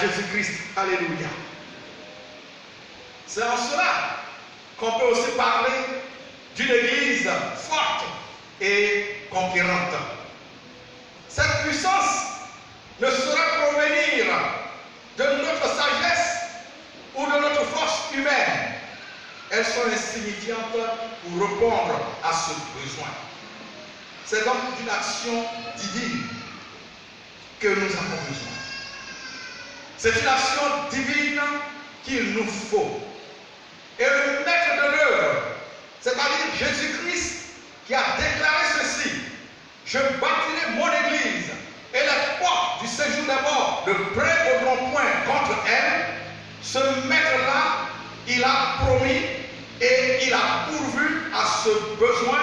Jésus-Christ. Alléluia. C'est en cela qu'on peut aussi parler d'une église forte et conquérante. Cette puissance ne saurait provenir de notre sagesse ou de notre force humaine. Elles sont insignifiantes pour répondre à ce besoin. C'est donc d'une action divine que nous avons besoin. C'est une action divine qu'il nous faut. Et le maître de l'œuvre, c'est-à-dire Jésus-Christ, qui a déclaré ceci: je bâtirai mon église et les portes du séjour des morts ne prévaudront point contre elle. Ce maître-là, il a promis et il a pourvu à ce besoin,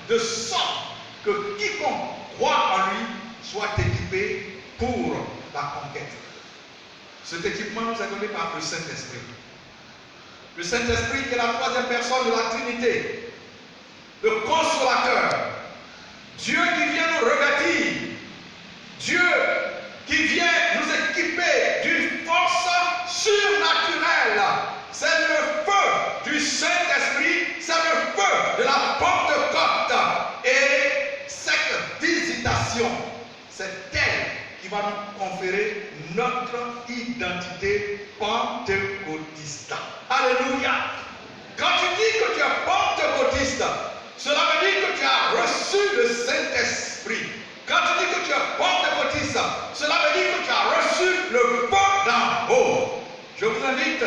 de sorte que quiconque croit en lui soit équipé pour la conquête. Cet équipement nous est donné par le Saint-Esprit. Le Saint-Esprit qui est la troisième personne de la Trinité, le consolateur, Dieu qui vient nous revêtir, Dieu qui vient nous équiper d'une force surnaturelle. C'est le feu du Saint-Esprit, c'est le feu de la Pentecôte. Et cette visitation, c'est elle qui va nous conférer notre identité pentecôtiste. Alléluia. Quand tu dis que tu es pentecôtiste, cela veut dire que tu as reçu le Saint-Esprit. Quand tu dis que tu es pentecôtiste, cela veut dire que tu as reçu le feu d'en haut. Je vous invite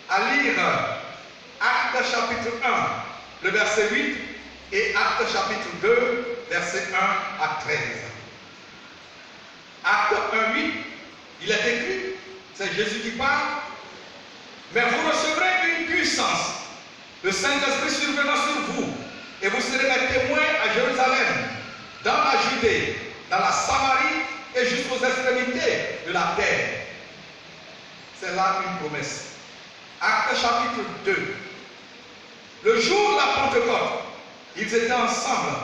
à lire Actes chapitre 1, le verset 8, et Actes chapitre 2, verset 1 à 13. Acte 1, 8, il est écrit, c'est Jésus qui parle: mais vous recevrez une puissance, le Saint-Esprit survenant sur vous, et vous serez mes témoins à Jérusalem, dans la Judée, dans la Samarie et jusqu'aux extrémités de la terre. C'est là une promesse. Acte chapitre 2. Le jour de la Pentecôte, ils étaient ensemble,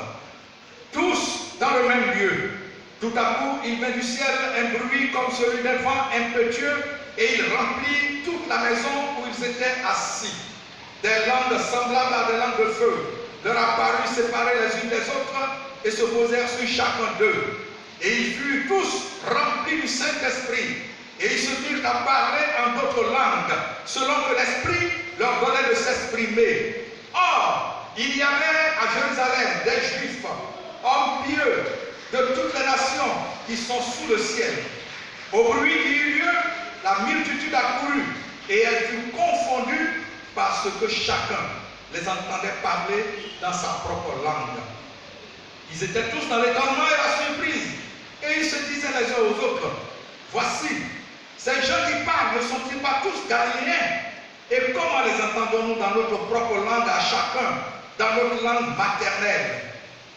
tous dans le même lieu. Tout à coup, il vint du ciel un bruit comme celui d'un vent impétueux, et il remplit toute la maison où ils étaient assis. Des langues semblables à des langues de feu leur apparurent séparées les unes des autres et se posèrent sur chacun d'eux. Et ils furent tous remplis du Saint-Esprit, et ils se mirent à parler en d'autres langues, selon que l'Esprit leur donnait de s'exprimer. Or, il y avait à Jérusalem des Juifs, hommes pieux, de toutes les nations qui sont sous le ciel. Au bruit qui eut lieu, la multitude accourut, et elle fut confondue parce que chacun les entendait parler dans sa propre langue. Ils étaient tous dans l'étonnement et la surprise, et ils se disaient les uns aux autres: voici, ces gens qui parlent ne sont-ils pas tous galiléens? Et comment les entendons-nous dans notre propre langue à chacun, dans notre langue maternelle?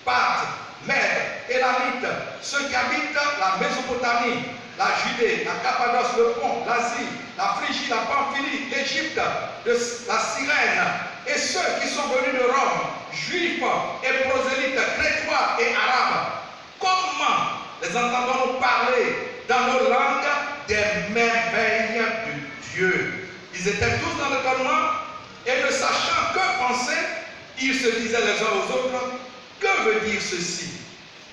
Parthes, Mèdes, Élamites, ceux qui habitent la Mésopotamie, la Judée, la Cappadoce, le Pont, l'Asie, la Phrygie, la Pamphylie, l'Égypte, la Cyrène, et ceux qui sont venus de Rome, juifs et prosélytes, crétois et arabes. Comment les entendons-nous parler dans nos langues des merveilles de Dieu? Ils étaient tous dans l'étonnement, et ne sachant que penser, ils se disaient les uns aux autres: que veut dire ceci?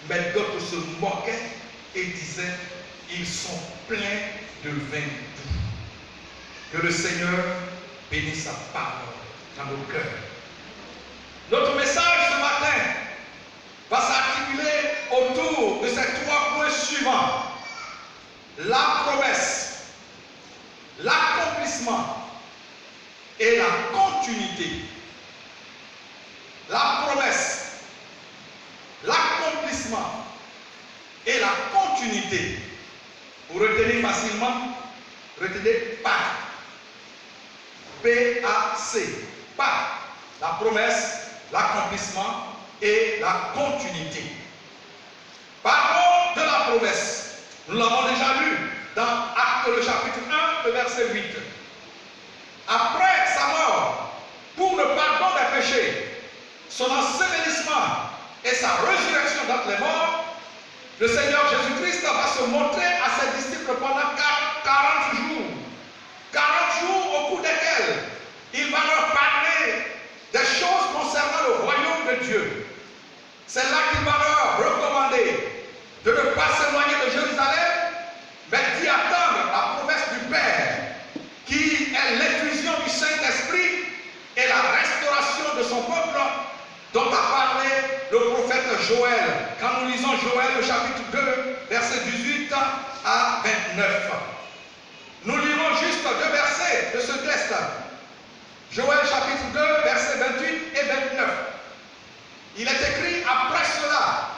Mais d'autres se moquaient et disaient: ils sont pleins de vin doux. Que le Seigneur bénisse sa parole dans nos cœurs. Notre message ce matin va s'articuler autour de ces trois points suivants: la promesse, l'accomplissement et la continuité. La promesse, l'accomplissement et la continuité. Pour retenir facilement, retenez Pâques. P-A-C. Pâques. La promesse, l'accomplissement et la continuité. Parlons de la promesse. Nous l'avons déjà lu dans Actes le chapitre 1, le verset 8. Après sa mort, pour le pardon des péchés, son ensevelissement et sa résurrection d'entre les morts, le Seigneur Jésus-Christ va se montrer à ses disciples pendant 40 Joël au chapitre 2, verset 18 à 29. Nous lirons juste deux versets de ce texte. Joël chapitre 2, versets 28 et 29. Il est écrit: après cela,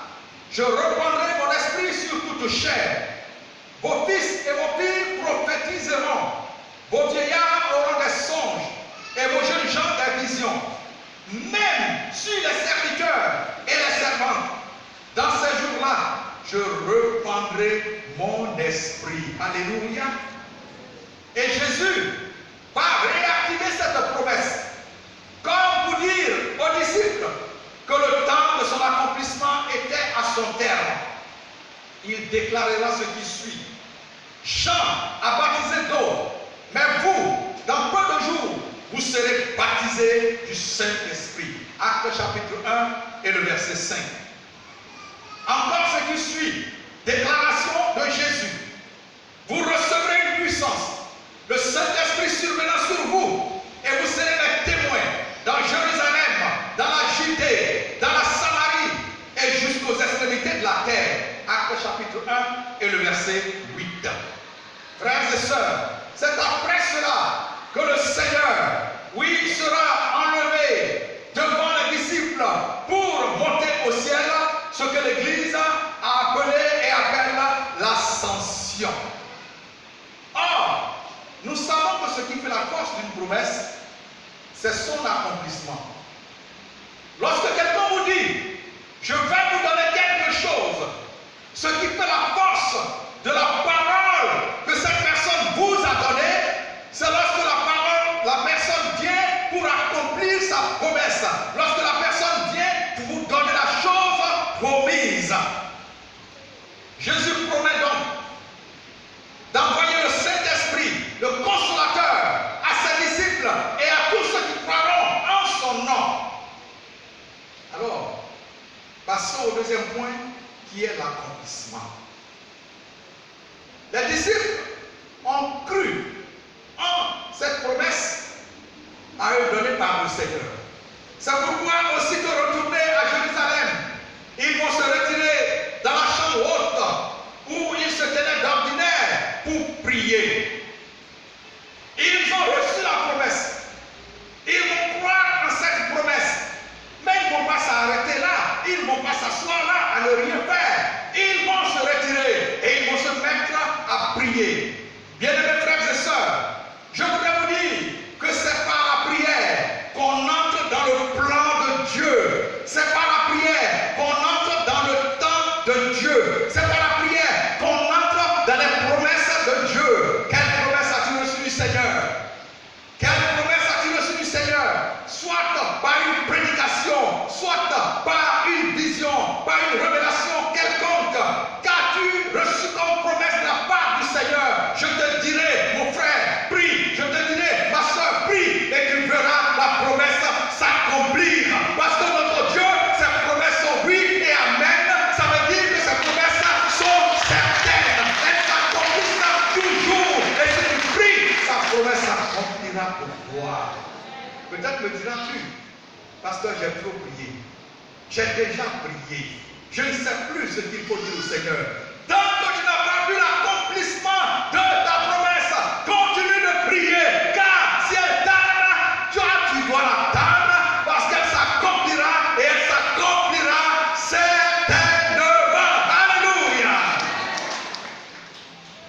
je reprendrai mon esprit sur toute chair. Vos fils et vos filles prophétiseront. Vos vieillards auront des songes et vos jeunes gens des visions. Même sur les serviteurs et les servantes, dans ces jours-là, je reprendrai mon esprit. Alléluia. Et Jésus va réactiver cette promesse, comme pour dire aux disciples que le temps de son accomplissement était à son terme. Il déclarera ce qui suit: Jean a baptisé d'eau, mais vous, dans peu de jours, vous serez baptisés du Saint-Esprit. Actes chapitre 1 et le verset 5. Encore ce qui suit: déclaration de Jésus. Vous recevrez une puissance, le Saint-Esprit survenant sur vous, et vous serez mes témoins dans Jérusalem, dans la Judée, dans la Samarie et jusqu'aux extrémités de la terre. Actes chapitre 1 et le verset 8. Frères et sœurs, c'est après cela que le Seigneur, oui, sera enlevé devant les disciples pour monter au ciel, ce que l'Église a appelé et appelle l'ascension. Or, nous savons que ce qui fait la force d'une promesse, c'est son accomplissement. Lorsque quelqu'un vous dit: je vais vous donner quelque chose, ce qui fait la force de la parole que cette personne vous a donnée, c'est lorsque la personne vient pour accomplir sa promesse. Lorsque la personne vient pour vous donner la chose promise. Jésus promet donc d'envoyer le Saint-Esprit, le Consolateur, à ses disciples et à tous ceux qui croiront en son nom. Alors, passons au deuxième point, qui est l'accomplissement. Les disciples ont cru en cette promesse à eux donnée par le Seigneur. C'est pourquoi, aussitôt retournés à Jérusalem, ils vont se retirer dans la chambre haute où ils se tenaient d'ordinaire pour prier. Ils ont reçu la promesse. Ils vont croire en cette promesse. Mais ils ne vont pas s'arrêter là. Ils ne vont pas s'asseoir là à ne rien faire. Ils vont se retirer et ils vont se mettre à prier. Bien-aimés frères et sœurs, je voudrais vous dire que c'est par la prière qu'on entre dans le plan de Dieu. C'est par la prière qu'on entre dans le temps de Dieu. C'est par la prière qu'on entre dans les promesses de Dieu. Quelle promesse as-tu reçue du Seigneur? Quelle promesse as-tu reçue du Seigneur? Soit par une prédication, soit par une vision, par une révélation quelconque. Qu'as-tu reçu comme promesse de la part du Seigneur? Je te dirai, mon frère, prie. Je te dirai, ma soeur, prie. Et tu verras la promesse s'accomplir. Parce que notre Dieu, ses promesses sont oui et amen. Ça veut dire que ces promesses sont certaines. Elles s'accomplissent toujours. Et si tu pries, sa promesse s'accomplira pour toi. Peut-être me diras-tu: pasteur, j'ai trop prié. J'ai déjà prié. Je ne sais plus ce qu'il faut dire au Seigneur. Tant que tu n'as pas vu l'accomplissement de ta promesse, continue de prier. Car si elle tarde, tu dois l'attendre parce qu'elle s'accomplira et elle s'accomplira certainement. Alléluia.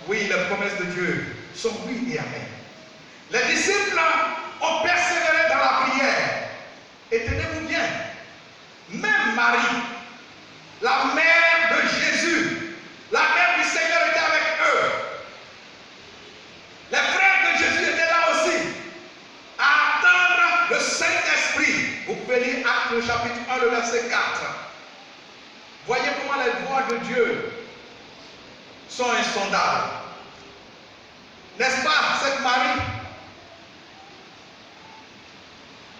Oui, les promesses de Dieu sont oui et amen. Les disciples ont persévéré dans la prière. Et tenez-vous bien, même Marie, la mère de Jésus, la mère du Seigneur, était avec eux. Les frères de Jésus étaient là aussi, à attendre le Saint-Esprit. Vous pouvez lire Actes chapitre 1, le verset 4. Voyez comment les voies de Dieu sont insondables. N'est-ce pas, cette Marie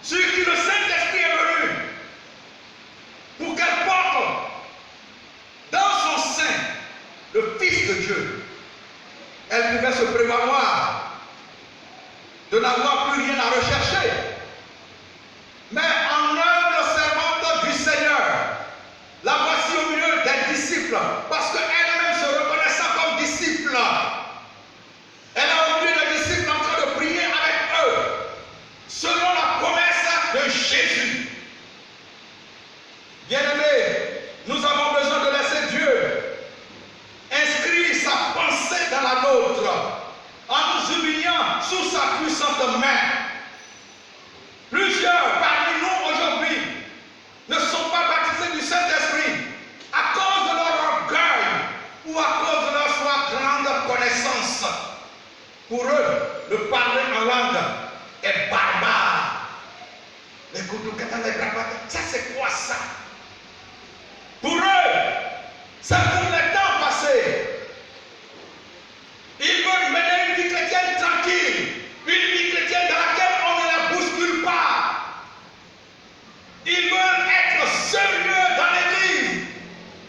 sur qui le Saint-Esprit est venu pour qu'elle porte dans son sein le Fils de Dieu? Elle pouvait se prévaloir de n'avoir plus rien à rechercher. Mais en humble servante du Seigneur, la voici au milieu des disciples parce qu'elle-même se reconnaissant comme disciple. Elle a oublié les disciples en train de prier avec eux, selon la promesse de Jésus. Bien-aimés, nous avons besoin de laisser Dieu inscrire sa pensée dans la nôtre, en nous humiliant sous sa puissante main. Plusieurs parmi nous aujourd'hui ne sont pas baptisés du Saint-Esprit à cause de leur orgueil ou à cause de leur soit grande connaissance. Pour eux, le parler en langue est barbare. Ça c'est quoi ça? Pour eux, c'est pour le temps passé. Ils veulent mener une vie chrétienne tranquille, une vie chrétienne dans laquelle on ne la bouscule pas. Ils veulent être sérieux dans l'église,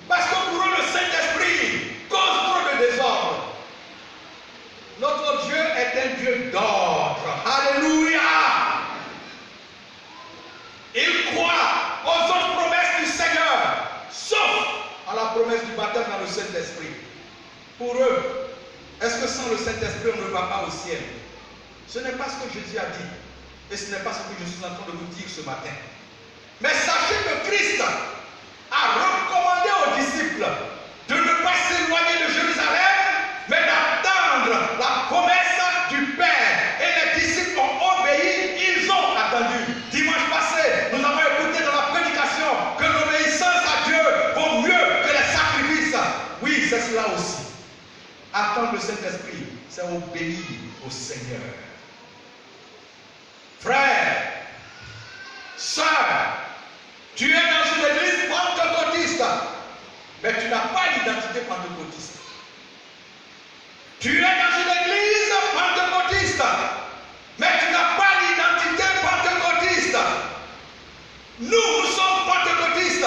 parce que pour eux, le Saint-Esprit cause trop de désordre. Notre Dieu est un Dieu d'ordre. Alléluia. Ils croient aux autres promesses du Seigneur, sauf à la promesse du baptême dans le Saint-Esprit. Pour eux, est-ce que sans le Saint-Esprit, on ne va pas au ciel? Ce n'est pas ce que Jésus a dit. Et ce n'est pas ce que je suis en train de vous dire ce matin. Mais sachez que Christ a recommandé aux disciples de ne pas s'éloigner de Jérusalem, mais d'attendre la promesse du Père. Et les disciples ont obéi, ils ont attendu. Dimanche passé, nous avons écouté dans la prédication que l'obéissance à Dieu vaut mieux que les sacrifices. Oui, c'est cela aussi. Attendre le Saint-Esprit, c'est obéir au Seigneur. Frère, sœur, tu es dans une église pentecôtiste, mais tu n'as pas l'identité pentecôtiste. Tu es dans une église pentecôtiste, mais tu n'as pas l'identité pentecôtiste. Nous sommes pentecôtistes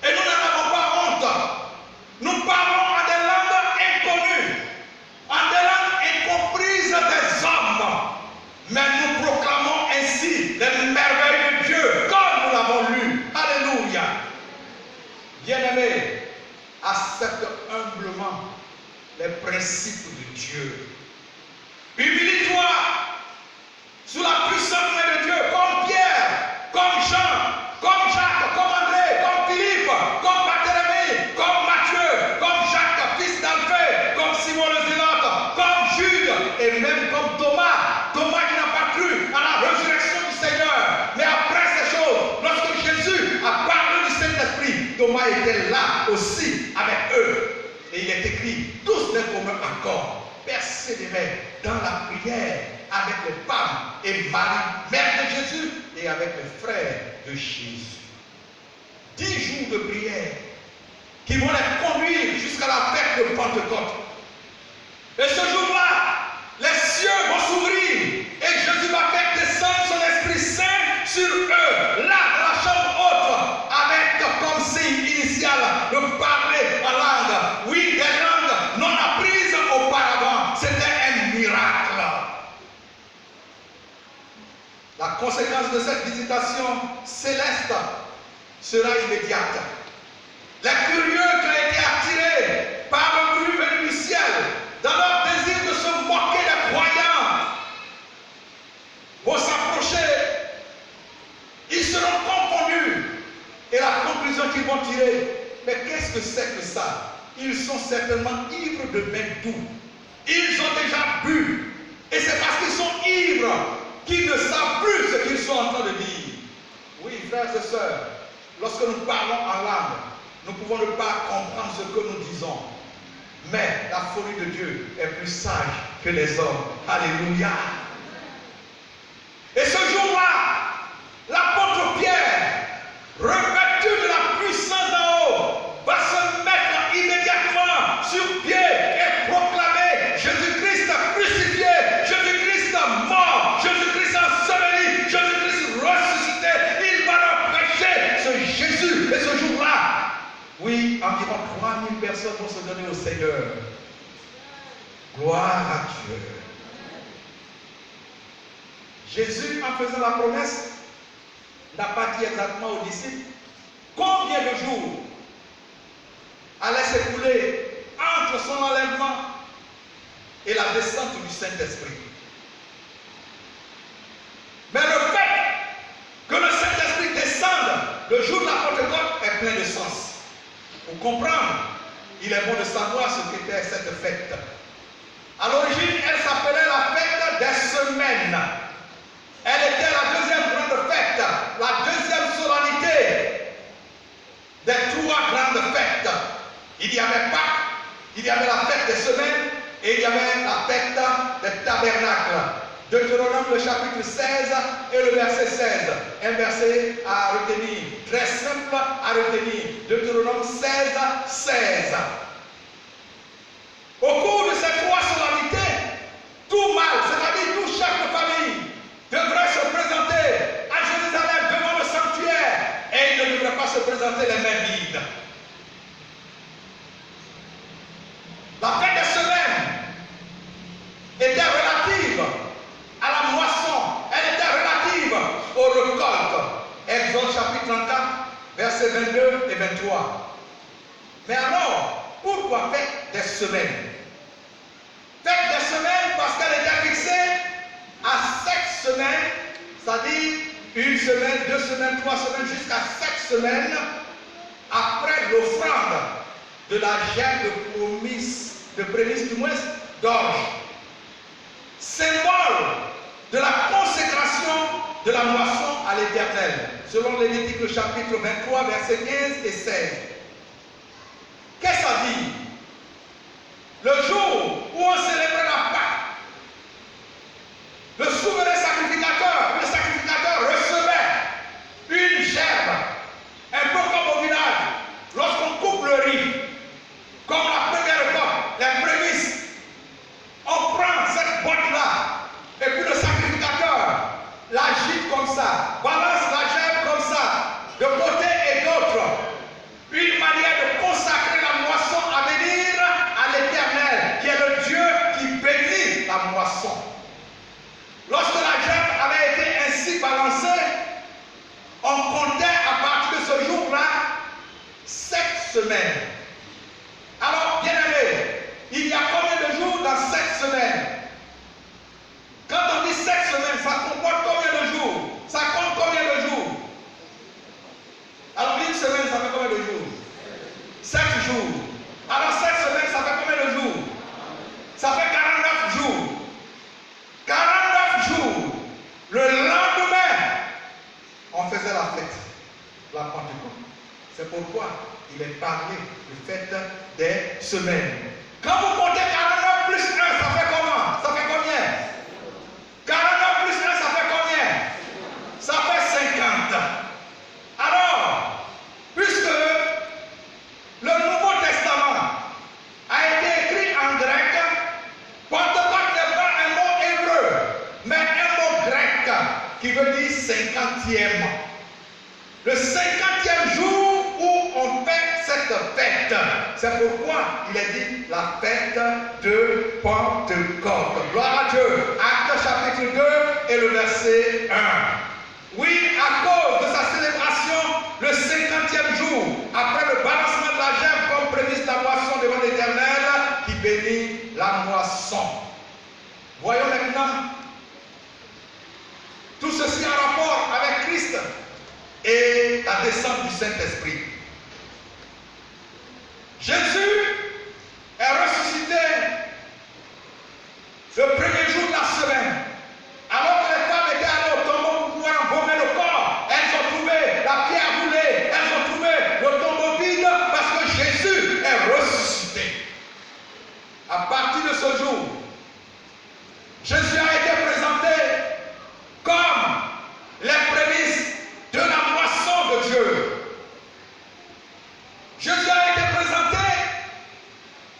et nous n'en avons pas honte. Nous parlons en des langues inconnues, en des langues incomprises des hommes, mais nous proclamons ainsi les merveilles de Dieu, comme nous l'avons lu. Alléluia. Bien-aimés, accepte humblement les principes de Dieu. Humilie-toi sous la puissante main de Dieu, comme Pierre, comme Jean, comme Jacques, comme André, comme Philippe, comme Barthélemy, comme Matthieu, comme Jacques, fils d'Alphée, comme Simon le Zélote, comme Jude, et même comme Thomas. Thomas qui n'a pas cru à la résurrection du Seigneur. Mais après ces choses, lorsque Jésus a parlé du Saint-Esprit, Thomas était là aussi avec eux. Et il est écrit, tous d'un commun accord, persévérer dans la prière avec les femmes et Marie, mère de Jésus, et avec les frères de Jésus. 10 jours de prière qui vont les conduire jusqu'à la fête de Pentecôte. Et ce jour-là, les cieux vont s'ouvrir et Jésus va faire descendre son Esprit Saint sur eux, là, dans la chambre haute, avec comme signe initial de parler en langue. Oui, des langues non apprises auparavant. C'était un miracle. La conséquence de cette visitation céleste sera immédiate. Les curieux qui ont été attirés par le bruit venu du ciel, dans leur désir de se moquer des croyants, vont s'approcher. Ils seront confondus. Et la conclusion qu'ils vont tirer, mais qu'est-ce que c'est que ça? Ils sont certainement ivres de même doux. Ils ont déjà bu. Et c'est parce qu'ils sont ivres qu'ils ne savent plus ce qu'ils sont en train de dire. Oui, frères et sœurs, lorsque nous parlons en langue, nous pouvons ne pas comprendre ce que nous disons. Mais la folie de Dieu est plus sage que les hommes. Alléluia. Et ce jour-là, l'apôtre Pierre, revêtu de la puissance d'en haut, va se mettre immédiatement sur pied et proclamer Jésus-Christ crucifié, Jésus-Christ mort, Jésus-Christ enseveli, Jésus-Christ ressuscité. Il va leur prêcher ce Jésus. Et ce jour-là, oui, environ 3000 personnes vont se donner au Seigneur. Gloire à Dieu. Jésus, en faisant la promesse, n'a pas dit exactement aux disciples combien de jours allait s'écouler entre son enlèvement et la descente du Saint-Esprit. Mais le fait que le Saint-Esprit descende le jour de la Pentecôte est plein de sens. Pour comprendre, il est bon de savoir ce qu'était cette fête. À l'origine, elle s'appelait la fête des semaines. Elle était la deuxième grande fête, la deuxième solennité des trois grandes fêtes. Il y avait Pâques, il y avait la fête des semaines et il y avait la fête des tabernacles. Deutéronome le chapitre 16 et le verset 16. Un verset à retenir, très simple à retenir. Deutéronome 16, 16. Au cours de ces trois solennités, tout mâle, c'est-à-dire tout chef de famille, devrait se présenter à Jérusalem devant le sanctuaire et il ne devrait pas se présenter les mains vides. La fête des semaines était relative à la moisson, elle était relative aux récoltes. Exode chapitre 34, versets 22 et 23. Mais alors, pourquoi fête des semaines? Fête des semaines parce qu'elle était fixée à 7 semaines, c'est-à-dire 1 semaine, 2 semaines, 3 semaines, jusqu'à 7 semaines après l'offrande de la gerbe de prémisse du moins d'orge. Symbole de la consécration de la moisson à l'Éternel, selon Lévitique le chapitre 23, versets 15 et 16. Qu'est-ce que ça dit? Le jour où on célébrait la Pâque, le souverain sacrificateur, le sacrificateur recevait une gerbe, un peu comme au village, lorsqu'on coupe le riz, comme la première époque, les prémices. On prend cette boîte-là, et puis le sacrificateur l'agite comme ça, balance la gerbe comme ça, de côté et d'autre. Une manière de consacrer la moisson à venir à l'Éternel, qui est le Dieu qui bénit la moisson. Lorsque la gerbe avait été ainsi balancée, on comptait à partir de ce jour-là 7 semaines. Alors, bien aimé, il y a combien de jours dans 7 semaines? Quand on dit 7 semaines, ça comporte combien de jours? Ça compte combien de jours? Alors, une semaine, ça fait combien de jours? 7 jours. Alors, 7 semaines, ça fait combien de jours? Ça fait 49 jours. 49 jours. Le lendemain, on faisait la fête, la Pentecôte. C'est pourquoi il est parlé de fête des semaines. Quand vous comptez 49 plus 1, ça fait comment? Ça fait combien? 49 plus 1, ça fait combien? Ça fait 50. Alors, puisque le Nouveau Testament a été écrit en grec, Pentecôte n'est pas un mot hébreu, mais un mot grec qui veut dire 50e. Le 50e jour où on fait cette fête. C'est pourquoi il est dit la fête de Pentecôte. Gloire à Dieu. Actes chapitre 2 et le verset 1. Oui, à cause de sa célébration, le 50e jour, après le balancement de la gerbe comme prémisse de la moisson devant l'Éternel, qui bénit la moisson. Voyons maintenant tout ceci en rapport avec Christ et la descente du Saint-Esprit. Jésus est ressuscité le premier jour de la semaine. Alors que les femmes étaient allées au tombeau pour pouvoir embaumer le corps, elles ont trouvé la pierre roulée, elles ont trouvé le tombeau vide parce que Jésus est ressuscité. À partir de ce jour, Jésus a été présenté comme les prémices de la moisson de Dieu. Jésus a été présenté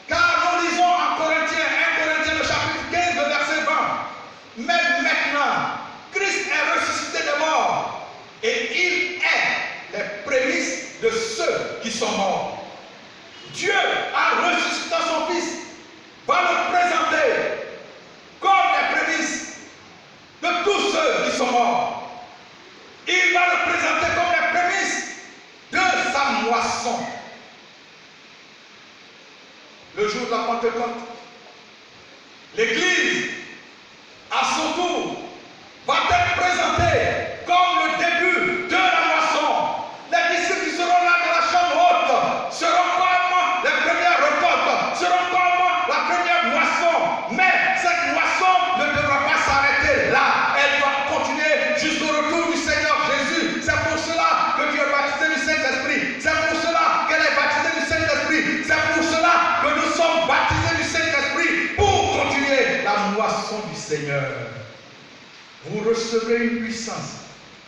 car nous lisons en Corinthiens, 1 Corinthiens le chapitre 15, le verset 20. Mais maintenant, Christ est ressuscité des morts et il est les prémices de ceux qui sont morts. Dieu a ressuscité son Fils, va le présenter comme les prémices de tous ceux qui sont morts. Il va le présenter comme les prémices de sa moisson. le jour de la Pentecôte, l'Église, à son tour, va être présentée comme le début de la moisson. Les disciples qui seront là dans la chambre haute seront comme les premières récoltes, seront comme la première moisson. Mais cette moisson ne devra pas s'arrêter là. Elle doit continuer jusqu'au retour du Seigneur Jésus. C'est pour cela que tu es baptisé du Saint-Esprit. C'est pour cela qu'elle est baptisée du Saint-Esprit. C'est pour cela que nous sommes baptisés du Saint-Esprit pour continuer la moisson du Seigneur. Vous recevrez une puissance,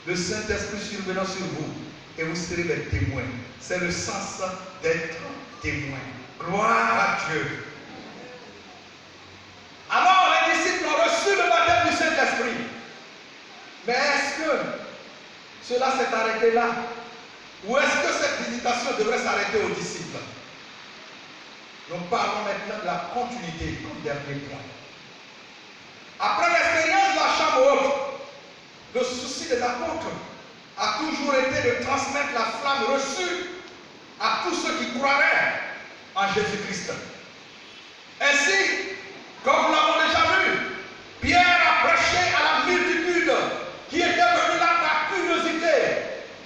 le Saint-Esprit survenant sur vous, et vous serez des témoins. C'est le sens d'être témoin. Gloire à Dieu. Alors les disciples ont reçu le baptême du Saint-Esprit. Mais est-ce que cela s'est arrêté là? Ou est-ce que cette visitation devrait s'arrêter aux disciples? Nous parlons maintenant de la continuité comme dernier point. Après l'expérience de la chambre haute, le souci des apôtres a toujours été de transmettre la flamme reçue à tous ceux qui croiraient en Jésus-Christ. Ainsi, comme nous l'avons déjà vu, Pierre a prêché à la multitude qui était venue là par curiosité.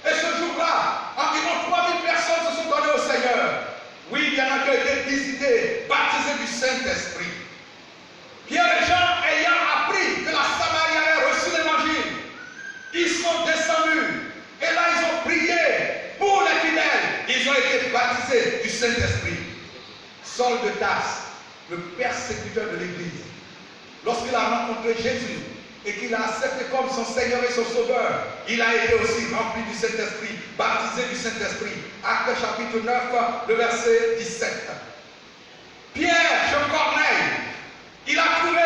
Et ce jour-là, environ 3000 personnes se sont données au Seigneur. Oui, il y en a qui ont été visités, baptisés du Saint-Esprit. Pierre et Jean, ayant appris que la Samarie avait reçu l'évangile, ils sont descendus. Et là, ils ont prié pour les fidèles. Ils ont été baptisés du Saint-Esprit. Saul de Tarse, le persécuteur de l'Église, lorsqu'il a rencontré Jésus et qu'il a accepté comme son Seigneur et son Sauveur, il a été aussi rempli du Saint-Esprit, baptisé du Saint-Esprit. Actes chapitre 9, le verset 17. Pierre, jeune Corneille, il a trouvé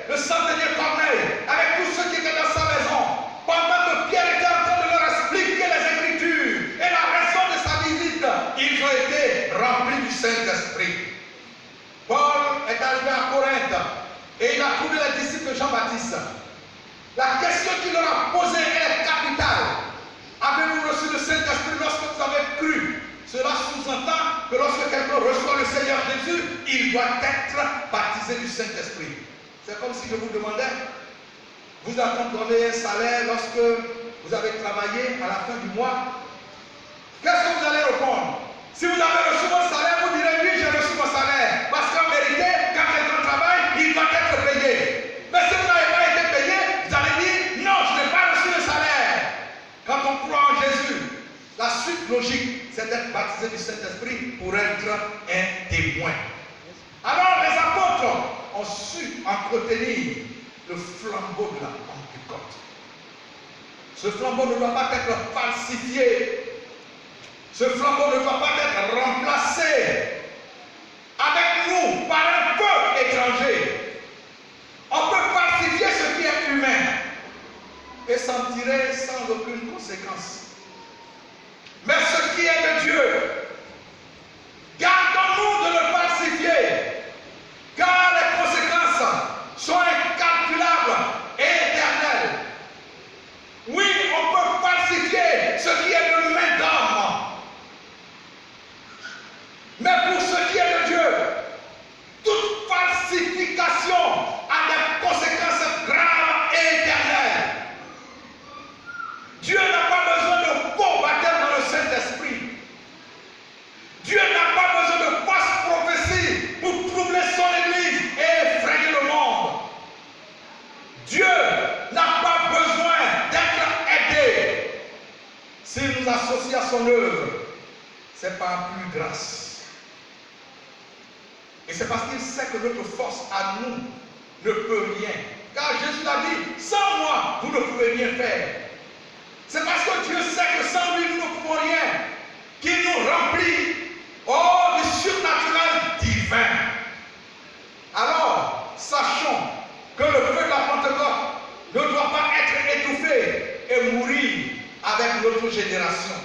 le centenier Corneille avec tous ceux qui étaient dans sa maison. Pendant que Pierre était en train de leur expliquer les Écritures et la raison de sa visite, ils ont été remplis du Saint-Esprit. Paul est arrivé à Corinthe et il a trouvé les disciples de Jean-Baptiste. La question qu'il leur a posée est capitale. Avez-vous reçu le Saint-Esprit lorsque vous avez cru? Cela sous-entend que lorsque quelqu'un reçoit le Seigneur Jésus, il doit être baptisé du Saint-Esprit. C'est comme si je vous demandais, vous attendez un salaire lorsque vous avez travaillé à la fin du mois. Qu'est-ce que vous allez répondre? Si vous avez reçu mon salaire, vous direz oui, j'ai reçu mon salaire. Parce qu'en vérité, quand quelqu'un travaille, il doit être payé. Mais si vous n'avez pas été payé, vous allez dire non, je n'ai pas reçu le salaire. Quand on croit en Jésus, la suite logique, c'est d'être baptisé du Saint-Esprit pour être un témoin. Alors les apôtres ont su entretenir le flambeau de la Pentecôte. Ce flambeau ne doit pas être falsifié. Ce flambeau ne doit pas être remplacé avec nous par un feu étranger. On peut falsifier ce qui est humain et s'en tirer sans aucune conséquence. Mais ce qui est de Dieu, gardons-nous de le falsifier, car les conséquences sont incalculables et éternelles. Oui, on peut falsifier ce qui est de l'humain d'homme, mais pour ce qui est de Dieu, toute falsification a des conséquences graves et éternelles. Dieu n'a pas besoin de faux baptême dans le Saint-Esprit. Dieu n'a pas besoin de fausses prophéties pour troubler son Église et effrayer le monde. Dieu n'a pas besoin d'être aidé. S'il nous associe à son œuvre, c'est par plus grâce. Et c'est parce qu'il sait que notre force à nous ne peut rien. Car Jésus l'a dit, sans moi, vous ne pouvez rien faire. C'est parce que Dieu sait que sans lui, nous ne pouvons rien, qu'il nous remplit, du surnaturel divin. Alors, sachons que le feu de la Pentecôte ne doit pas être étouffé et mourir avec notre génération.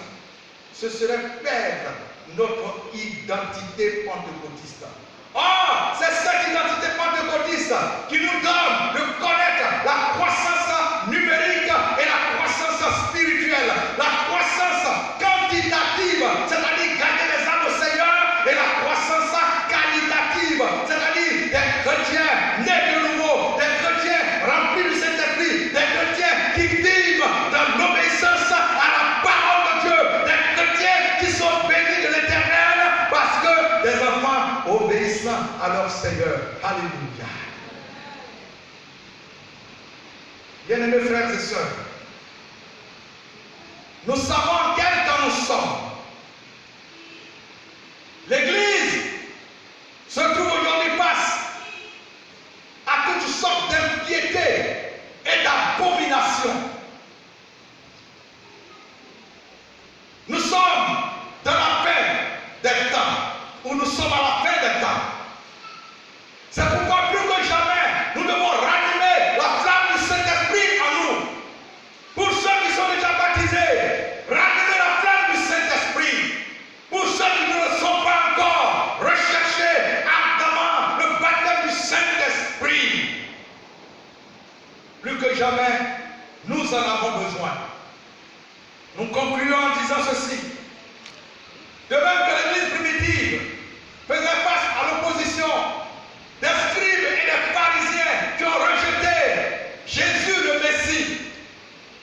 Ce serait perdre notre identité pentecôtiste. Or, c'est cette identité pentecôtiste qui nous donne de connaître la croissance numérique et la croissance spirituelle, la croissance quantitative, c'est-à-dire gagner les âmes au Seigneur, et la croissance qualitative. obéissants à leur Seigneur. Alléluia. Bien-aimés frères et sœurs, nous savons en quel temps nous sommes. L'Église se trouve aujourd'hui face à toutes sortes d'impiétés et d'abominations. Nous sommes dans la fin des temps, ou nous sommes à la fin des temps. C'est pourquoi plus que jamais, nous devons ranimer la flamme du Saint-Esprit en nous. Pour ceux qui sont déjà baptisés, ranimer la flamme du Saint-Esprit. Pour ceux qui ne sont pas encore, recherchez ardemment le baptême du Saint-Esprit. Plus que jamais, nous en avons besoin. Nous concluons en disant ceci. De même que l'Église primitive faisait face à l'opposition des scribes et des pharisiens qui ont rejeté Jésus le Messie,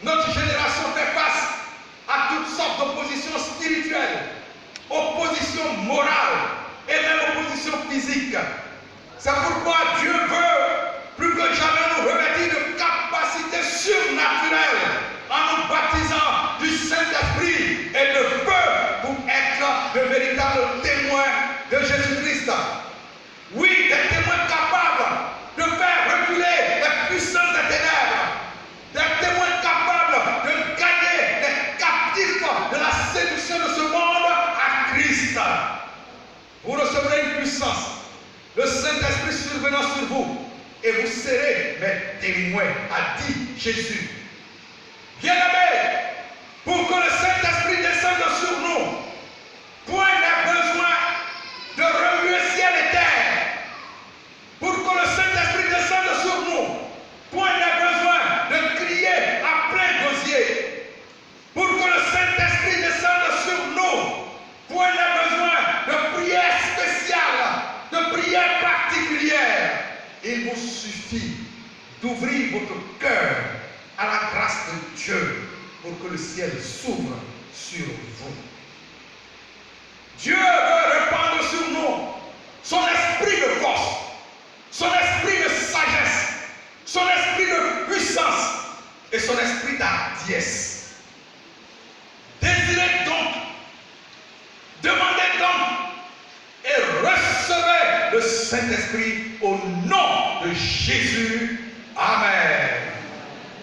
notre génération fait face à toutes sortes d'oppositions spirituelles, oppositions morales et même oppositions physiques. C'est pourquoi Dieu veut plus que jamais nous revêtir de capacités surnaturelles en nous baptisant du Saint-Esprit et de feu pour être de véritables témoins de Jésus-Christ. Oui, des témoins capables de faire reculer les puissances des ténèbres, des témoins capables de gagner les captifs de la séduction de ce monde à Christ. Vous recevrez une puissance, le Saint-Esprit survenant sur vous, et vous serez mes témoins, a dit Jésus. Bien-aimés, pour que le Saint-Esprit descende sur nous, point n'est besoin de remuer ciel et terre. Pour que le Saint-Esprit descende sur nous, point n'est besoin de crier à plein gosier. Pour que le Saint-Esprit descende sur nous, point n'est besoin de prière spéciale, de prière particulière. Il vous suffit d'ouvrir votre cœur à la grâce de Dieu pour que le ciel s'ouvre sur vous. Dieu veut répandre sur nous son esprit de force, son esprit de sagesse, son esprit de puissance et son esprit d'hardiesse. Désirez donc, demandez donc et recevez le Saint-Esprit au nom de Jésus. Amen.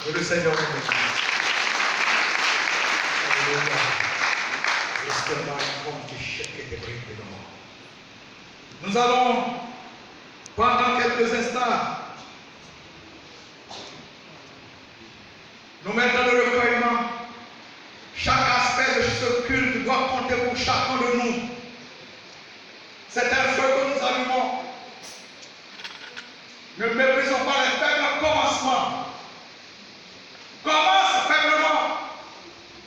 Que le Seigneur vous bénisse. Nous allons, pendant quelques instants, nous mettre dans le recueillement. Chaque aspect de ce culte doit compter pour chacun de nous. C'est un feu que nous allumons. Ne méprisons pas les faibles commencements. Commence faiblement.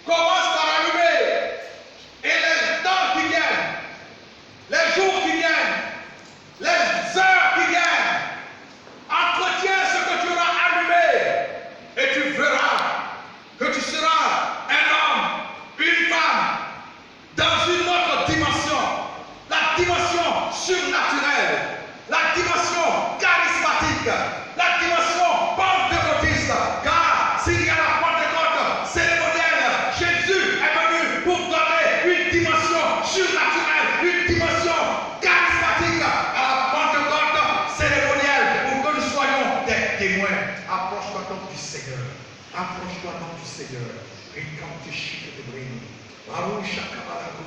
Commence par allumer. Et les temps qui viennent, les jours qui viennent, les heures qui viennent, entretiens ce que tu auras allumé. Et tu verras que tu seras un homme, une femme, dans une autre dimension. La dimension surnaturelle, la dimension charismatique, la dimension pentecôtiste. Car s'il y a la Pentecôte cérémonielle, Jésus est venu pour donner une dimension surnaturelle, une dimension charismatique à la Pentecôte cérémonielle pour que nous soyons des témoins. Approche-toi donc du Seigneur. Approche-toi donc du Seigneur. Et quand tu chiques de briller,